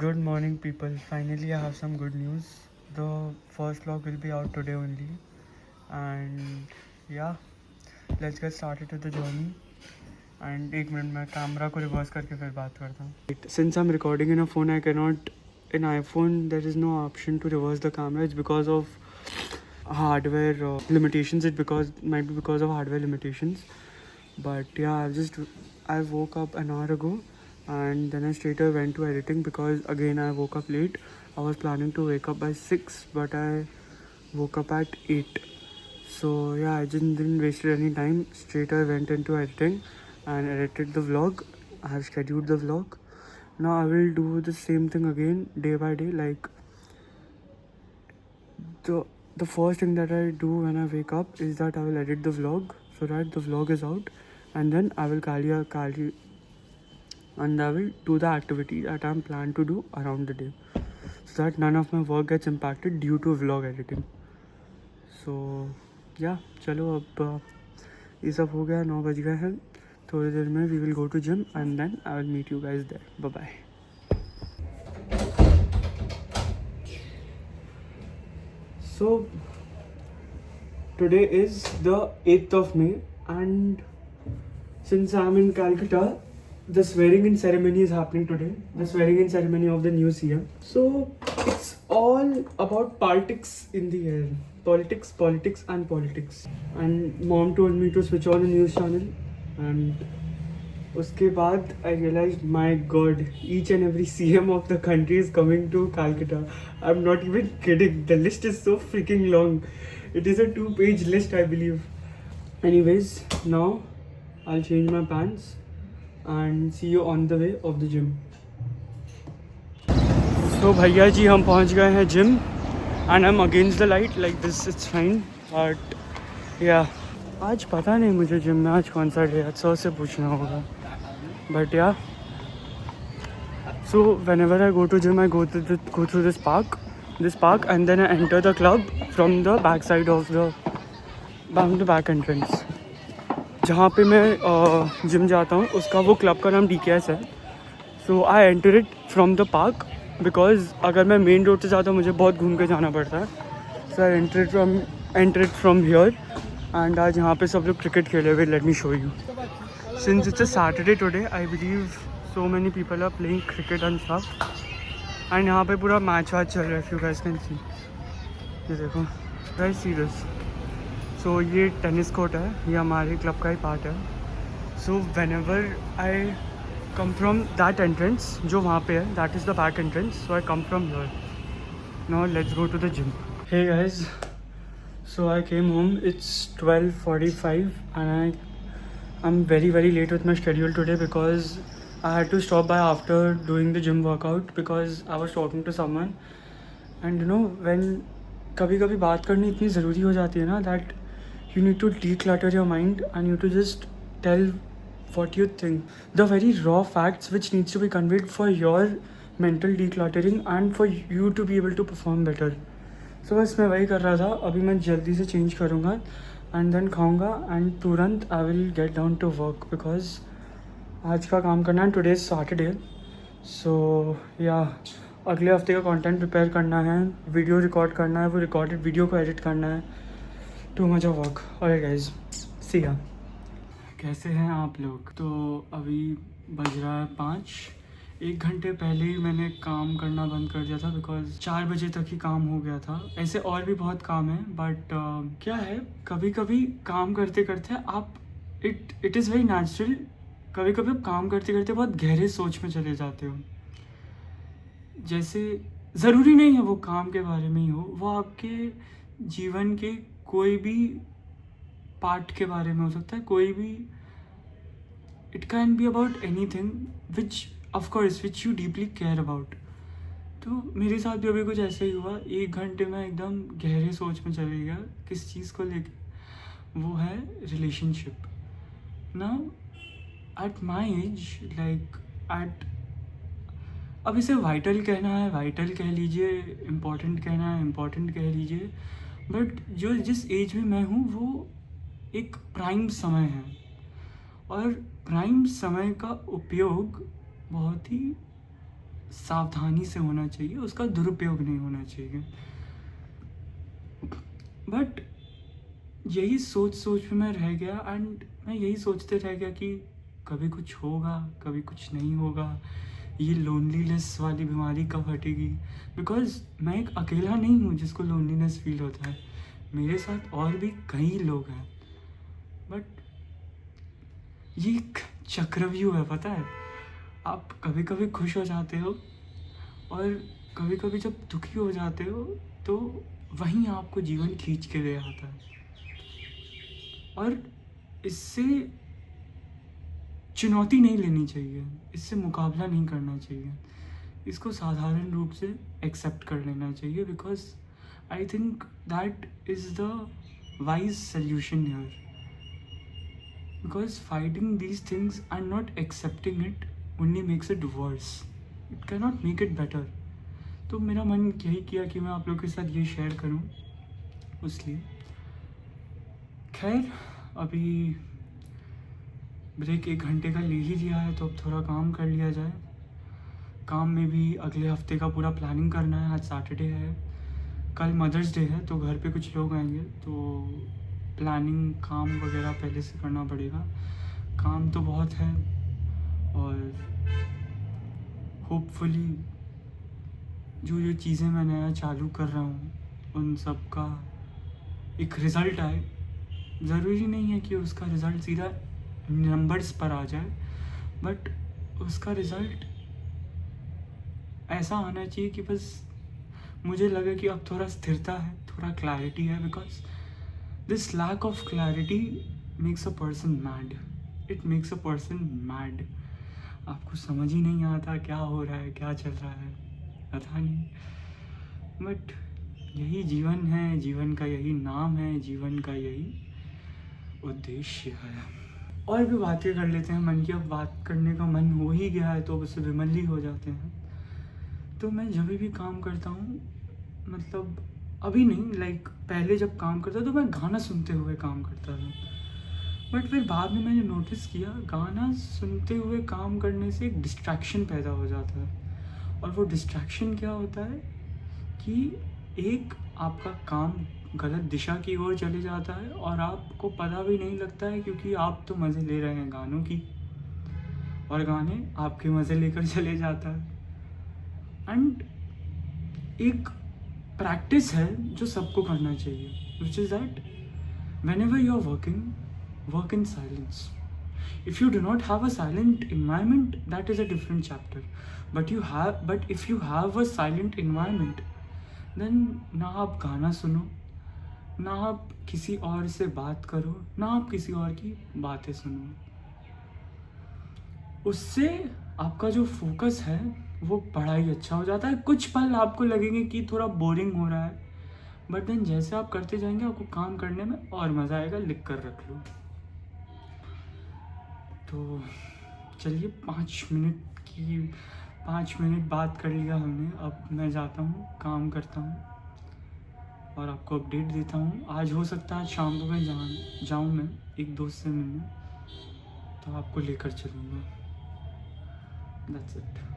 Good morning, people. Finally, I have some good news. The first vlog will be out today only, and yeah, let's get started with the journey. And एक minute मैं camera को reverse करके फिर बात करता हूँ. Since I'm recording in a phone, I cannot. In iPhone, there is no option to reverse the camera. It's because of hardware limitations. Might be because of hardware limitations. But yeah, I woke up an hour ago. And then I straight away went to editing because again I woke up late. I was planning to wake up by 6, but I woke up at 8. So yeah, I didn't waste any time. Straight away went into editing and edited the vlog. I have scheduled the vlog. Now I will do the same thing again day by day. Like the first thing that I do when I wake up is that I will edit the vlog so that the vlog is out, and then I will and I will do the activity that I'm planned to do around the day, so that none of my work gets impacted due to vlog editing. So yeah, चलो अब ये सब हो गया. 9 बज गए हैं. थोड़ी देर में we will go to gym and then I will meet you guys there. Bye bye. So today is the 8th of May, and since I'm in Calcutta, the swearing in ceremony is happening today. The swearing in ceremony of the new CM. So it's all about politics in the air. Politics, and politics. And mom told me to switch on a news channel, and uske baad I realized, my god, each and every CM of the country is coming to Calcutta. I'm not even kidding. The list is so freaking long. It is a 2-page list, I believe. Anyways, now I'll change my pants and see you on the way of the gym. So भैया जी हम पहुंच गए हैं gym and I'm against the light like this. It's fine, but yeah, आज पता नहीं मुझे gym में आज कौन सा डे है. 100 से पूछना होगा. But yeah, so whenever I go to gym, I go through this park, and then I enter the club from the back side of the back entrance. जहाँ पे मैं जिम जाता हूँ उसका वो क्लब का नाम DKS है. So I enter it from the park because अगर मैं मेन रोड से जाता हूँ मुझे बहुत घूम के जाना पड़ता है. So I enter it from here. And आज यहाँ पे सब लोग क्रिकेट खेले हुए. Let me show you. Since it's a Saturday today, I believe so many people are playing cricket and stuff. And यहाँ पे पूरा मैच चल रहा है. If you guys can see, ये देखो गाइस, सी दिस. सो ये टेनिस कोर्ट है. ये हमारे क्लब का ही पार्ट है. So whenever I come from that entrance जो वहाँ पे है, that is the back entrance. So I come from here. Now let's go to the gym. Hey guys, so I came home. It's 12:45 एंड I'm very late with my schedule today because I had to stop by after doing the gym workout because I was talking to someone. And you know, when कभी कभी बात करनी इतनी ज़रूरी हो जाती है ना, that you need to declutter your mind and you to just tell what you think, the very raw facts which needs to be conveyed for your mental decluttering and for you to be able to perform better. So बस मैं वही कर रहा था. अभी मैं जल्दी से चेंज करूँगा एंड देन खाऊँगा एंड तुरंत I will get down to work because आज का काम करना है. Today is Saturday. सो या अगले हफ्ते का कंटेंट प्रिपेयर करना है, वीडियो रिकॉर्ड करना है, वो रिकॉर्डेड वीडियो को एडिट करना है. Too much of work. Alright guys, see ya. कैसे हैं आप लोग? तो अभी बज रहा है 5. 1 घंटे पहले ही मैंने काम करना बंद कर दिया था बिकॉज 4 बजे तक ही काम हो गया था. ऐसे और भी बहुत काम है बट क्या है, कभी कभी काम करते करते आप इट इज़ वेरी नेचुरल. कभी कभी आप काम करते करते बहुत गहरे सोच में चले जाते हो. जैसे ज़रूरी नहीं है वो काम के बारे में ही हो, वो आपके जीवन के कोई भी पार्ट के बारे में हो सकता है. कोई भी, it can be about any thing which of course which you deeply care about. तो मेरे साथ भी अभी कुछ ऐसा ही हुआ. 1 घंटे में एकदम गहरे सोच में चले गया किस चीज़ को लेकर. वो है relationship. Now at my age, like at, अब इसे वाइटल कहना है वाइटल कह लीजिए, इम्पॉर्टेंट कहना है इम्पॉर्टेंट कह लीजिए, बट जो जिस एज में मैं हूँ वो एक प्राइम समय है. और प्राइम समय का उपयोग बहुत ही सावधानी से होना चाहिए, उसका दुरुपयोग नहीं होना चाहिए। बट यही सोच सोच में मैं रह गया, एंड मैं यही सोचते रह गया कि कभी कुछ होगा, कभी कुछ नहीं होगा, ये लोनलीनेस वाली बीमारी कब हटेगी। बिकॉज मैं एक अकेला नहीं हूँ जिसको लोनलीनेस फील होता है, मेरे साथ और भी कई लोग हैं। बट ये एक चक्रव्यूह है, पता है। आप कभी कभी खुश हो जाते हो और कभी कभी जब दुखी हो जाते हो तो वहीं आपको जीवन खींच के ले आता है। और इससे चुनौती नहीं लेनी चाहिए, इससे मुकाबला नहीं करना चाहिए, इसको साधारण रूप से एक्सेप्ट कर लेना चाहिए। Because I think that is the wise solution here. Because fighting these things and not accepting it only makes it worse. It cannot make it better. तो मेरा मन यही किया कि मैं आप लोगों के साथ ये शेयर करूं, इसलिए। खैर, अभी ब्रेक 1 घंटे का ले ही लिया है, तो अब थोड़ा काम कर लिया जाए। काम में भी अगले हफ्ते का पूरा प्लानिंग करना है। आज सैटरडे है, कल मदर्स डे है, तो घर पे कुछ लोग आएंगे, तो प्लानिंग काम वगैरह पहले से करना पड़ेगा। काम तो बहुत है, और होपफुली जो जो चीज़ें मैं नया चालू कर रहा हूँ उन सब का एक रिज़ल्ट आए। ज़रूरी नहीं है कि उसका रिज़ल्ट सीधा नंबर्स पर आ जाए, बट उसका रिज़ल्ट ऐसा आना चाहिए कि बस मुझे लगे कि अब थोड़ा स्थिरता है, थोड़ा क्लैरिटी है। Because this lack of clarity makes a person mad. It makes a person mad. आपको समझ ही नहीं आता क्या हो रहा है, क्या चल रहा है, पता नहीं। बट यही जीवन है, जीवन का यही नाम है, जीवन का यही उद्देश्य है। और भी बातें कर लेते हैं मन की। अब बात करने का मन हो ही गया है तो उससे विमल हो जाते हैं। तो मैं जब भी काम करता हूँ, मतलब अभी नहीं, लाइक पहले जब काम करता तो मैं गाना सुनते हुए काम करता था। बट फिर बाद में मैंने नोटिस किया, गाना सुनते हुए काम करने से एक डिस्ट्रैक्शन पैदा हो जाता है। और वो डिस्ट्रैक्शन क्या होता है कि एक आपका काम गलत दिशा की ओर चले जाता है और आपको पता भी नहीं लगता है, क्योंकि आप तो मज़े ले रहे हैं गानों की और गाने आपके मज़े लेकर चले जाता है। एंड एक प्रैक्टिस है जो सबको करना चाहिए, which is that whenever you're working, work in silence. If you do not have a silent environment, that is a different chapter. But if you have a silent environment, then ना आप गाना सुनो, ना आप किसी और से बात करो, ना आप किसी और की बातें सुनो। उससे आपका जो फोकस है वो बड़ा ही अच्छा हो जाता है। कुछ पल आपको लगेंगे कि थोड़ा बोरिंग हो रहा है, बट देन जैसे आप करते जाएंगे आपको काम करने में और मज़ा आएगा। लिख कर रख लो। तो चलिए 5 मिनट बात कर लिया हमने। अब मैं जाता हूँ, काम करता हूँ और आपको अपडेट देता हूँ। आज हो सकता है शाम को मैं जाऊँ मैं एक दोस्त से मिलने, तो आपको लेकर चलूँगा। That's it.